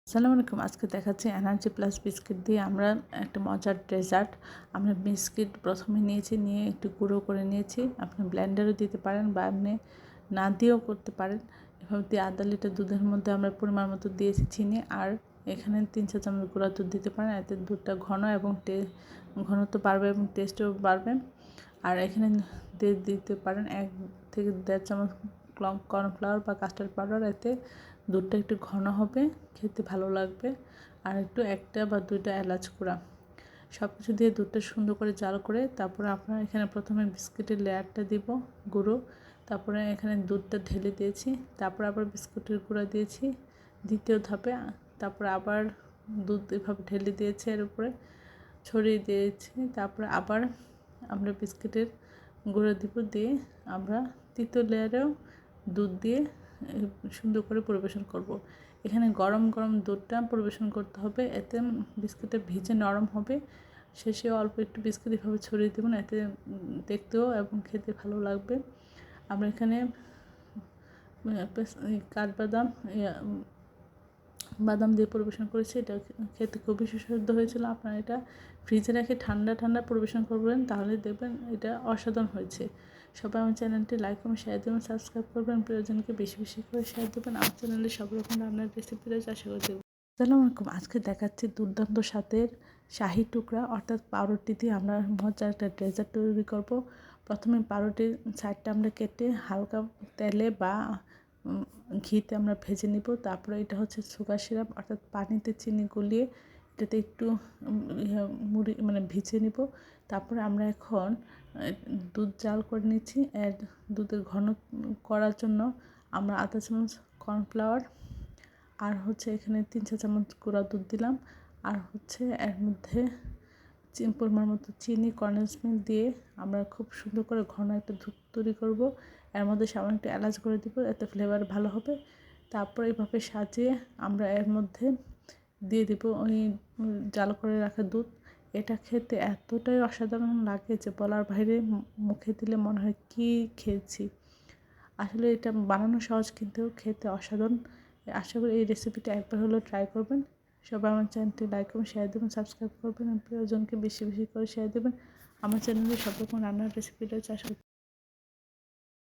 আসসালামু আলাইকুম। আজকে দেখাচ্ছি এনার্জি প্লাস বিস্কিট দিয়ে আমরা একটা মজার ডেজার্ট। আমরা বিস্কিট প্রথমে নিয়ে একটু গুঁড়ো করে নিয়েছি। আপনি ব্লেন্ডারও দিতে পারেন বা আপনি না দিয়েও করতে পারেন। এভাবে দিয়ে আধা লিটার দুধের মধ্যে আমরা পরিমাণ মতো দিয়েছি চিনি, আর এখানে 3-4 চামচ গুঁড়া দুধ দিতে পারেন। এতে দুধটা ঘন এবং ঘনত্ব বাড়বে এবং টেস্টও বাড়বে। আর এখানে দিতে পারেন 1 থেকে 1.5 চামচ কর্নফ্লাওয়ার বা কাস্টার্ড পাউডার। এতে দুধটা একটু ঘন হবে, খেতে ভালো লাগবে। আর একটু 1টা বা 2টা এলাচ গুঁড়া, সব কিছু দিয়ে দুধটা সুন্দর করে জাল করে তারপরে আপনারা এখানে প্রথমে বিস্কিটের লেয়ারটা দিব গুঁড়ো, তারপরে এখানে দুধটা ঢেলে দিয়েছি, তারপর আবার বিস্কুটের গুঁড়া দিয়েছি দ্বিতীয় ধাপে, তারপরে আবার দুধ এভাবে ঢেলে দিয়েছি, এর উপরে ছড়িয়ে দিয়েছি, তারপরে আবার আমরা বিস্কিটের গুঁড়ো দিব, দিয়ে আমরা তৃতীয় লেয়ারেও দুধ দিয়ে সুন্দর করে পরিবেশন করব। এখানে গরম গরম দুধটা পরিবেশন করতে হবে, এতে বিস্কিটটা ভিজে নরম হবে। শেষে অল্প একটু বিস্কিট এভাবে ছড়িয়ে দেবেন, এতে দেখতেও এবং খেতে ভালো লাগবে। আমরা এখানে কাঠবাদাম বাদাম দিয়ে পরিবেশন করেছি। এটা খেতে খুবই সুস্বাদু হয়েছিল। আপনারা এটা ফ্রিজে রেখে ঠান্ডা ঠান্ডা পরিবেশন করবেন, তাহলে দেখবেন এটা অসাধারণ হয়েছে। সবাই আমার চ্যানেলটি লাইক এবং শেয়ার দেবেন, সাবস্ক্রাইব করবেন, প্রিয়জনকে বেশি বেশি করে শেয়ার দেবেন। আমার চ্যানেলে সব রকম রান্নার রেসিপি রয়েছে, আশা করি দেবেন। আসসালামু আলাইকুম। আজকে দেখাচ্ছি দুর্দান্ত স্বাদের শাহি টুকরা অর্থাৎ পাউরুটি দিয়ে আমরা মজার একটা ডেজার্ট তৈরি করব। প্রথমে পাউরুটির সাইডটা আমরা কেটে হালকা তেলে বা ঘিতে আমরা ভেজে নিব। তারপরে এটা হচ্ছে সুগার সিরাপ অর্থাৎ পানিতে চিনি গলিয়ে এটাতে একটু মুড়ি ভিজিয়ে নিব। তারপরে আমরা এখন দুধ জাল করে নিচ্ছি। দুধের ঘন করার জন্য আমরা আধা চামচ কর্নফ্লাওয়ার আর হচ্ছে এখানে 3-4 চামচ গুঁড়া দুধ দিলাম, আর হচ্ছে এর মধ্যে পরিমাণ মতো চিনি কনডেন্স মিল্ক দিয়ে আমরা খুব সুন্দর করে ঘন একটা দুধ তৈরি করব। এর মধ্যে সামান্য একটু এলাচ করে দিব, এতে ফ্লেভার ভালো হবে। তারপর এইভাবে সাজিয়ে আমরা এর মধ্যে দিয়ে দিব ওই জাল করে রাখা দুধ। এটা খেতে এতটাই অসাধারণ লাগে যে বলার বাইরে, মুখে দিলে মনে হয় কী খেয়েছি। আসলে এটা বানানো সহজ কিন্তু খেতে অসাধারণ। আশা করি এই রেসিপিটা একবার হলেও ট্রাই করবেন। সবাই আমার চ্যানেলটি লাইক এবং শেয়ার দেবেন, সাবস্ক্রাইব করবেন, প্রিয়জনকে বেশি বেশি করে শেয়ার দেবেন। আমার চ্যানেলে সব রকম রান্নার রেসিপি রয়েছে, আশা করি